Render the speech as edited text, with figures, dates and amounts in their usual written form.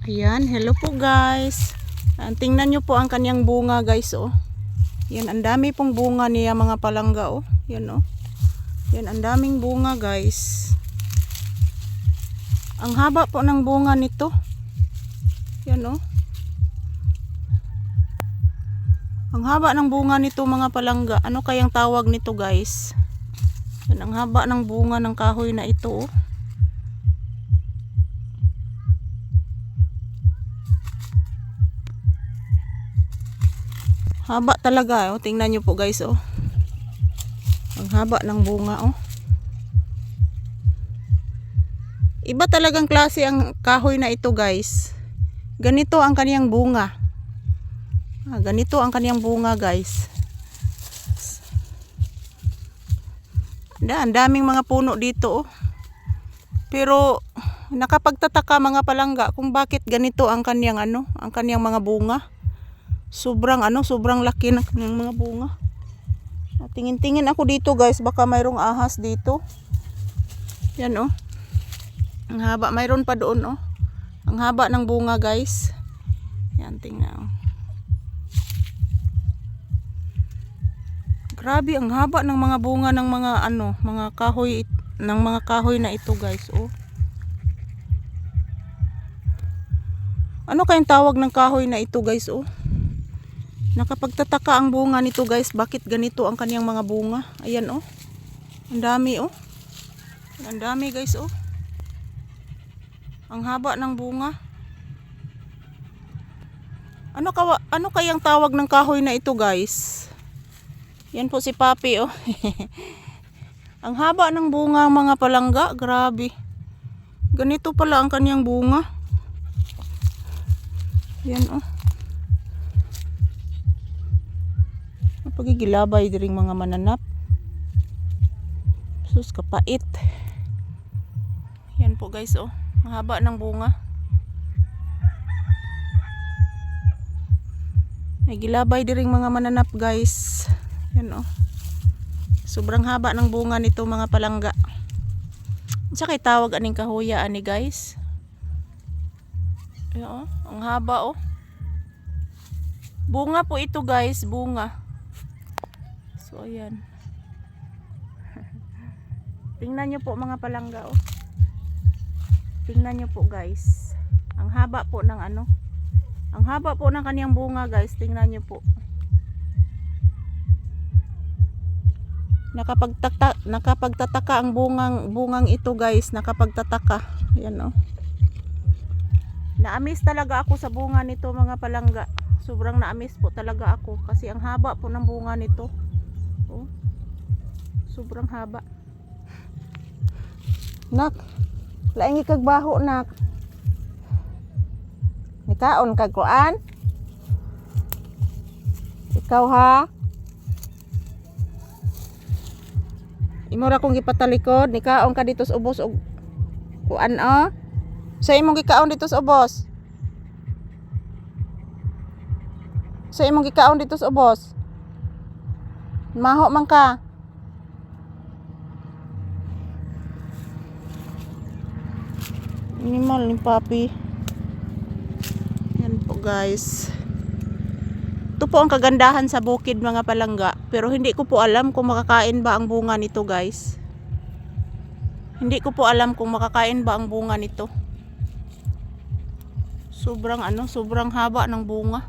Ayan, hello po guys. Tingnan nyo po ang kanyang bunga guys, oh. Yan, ang dami pong bunga niya mga palangga, oh. Yan, oh. Yan, ang daming bunga guys. Ang haba po ng bunga nito. Yan, oh. Ang haba ng bunga nito mga palangga. Ano kayang tawag nito guys? Yan, ang haba ng bunga ng kahoy na ito, oh. Haba talaga, oh. Tingnan nyo po guys, oh. Ang haba ng bunga, oh. Iba talagang klase ang kahoy na ito guys. Ganito ang kaniyang bunga. Ganito ang kaniyang bunga guys. Ang daming mga puno dito, oh. Pero nakapagtataka mga palangga kung bakit ganito ang kaniyang ang kaniyang mga bunga. Sobrang laki ng kaniyang mga bunga. Tingin-tingin ako dito guys, baka mayroong ahas dito. Yan, oh. Ang haba, mayroon pa doon, oh. Ang haba ng bunga guys. Yan, tingnan, oh. Grabe, ang haba ng mga bunga ng mga mga kahoy na ito guys, oh. Ano kayang tawag ng kahoy na ito guys, oh? Nakapagtataka ang bunga nito guys, bakit ganito ang kaniyang mga bunga. Ayan, oh. Ang dami, oh. Ang dami guys, oh. Ang haba ng bunga. Ano kayang tawag ng kahoy na ito guys? Yan po si Papi, oh. Ang haba ng bunga mga palangga, grabe. Ganito pala ang kaniyang bunga. Yan, oh. Pagigilabay diring mga mananap. Sus, kapait. Yan po guys, oh. Ang haba ng bunga. May gilabay diring mga mananap guys. Yan, oh. Sobrang haba ng bunga nito mga palangga. Sa kay tawag aning kahoya ani guys. Yan, oh. Ang haba, oh. Bunga po ito guys, bunga. So ayan. Tingnan nyo po mga palangga, oh. Tingnan nyo po guys. Ang haba po ng ang haba po ng kaniyang bunga guys. Tingnan nyo po. Nakapagtataka ang bungang ito guys. Nakapagtataka. Ayan, oh. Naamis talaga ako sa bunga nito mga palangga. Sobrang naamis po talaga ako. Kasi ang haba po ng bunga nito. Oh. Sobrang haba. Nak, laing kag baho nak. Nikaon kag kuan? Ikaw ha? Imo ra kong gipatalikod, nikaon ka dito sa ubos og kuan, oh. Sa imong gikaon dito sa ubos. Sa imong gikaon dito sa ubos. Maho man ka. Animal ni Papi. Yan po guys. Ito po ang kagandahan sa bukid mga palangga. Pero hindi ko po alam kung makakain ba ang bunga nito guys. Hindi ko po alam kung makakain ba ang bunga nito. Sobrang haba ng bunga.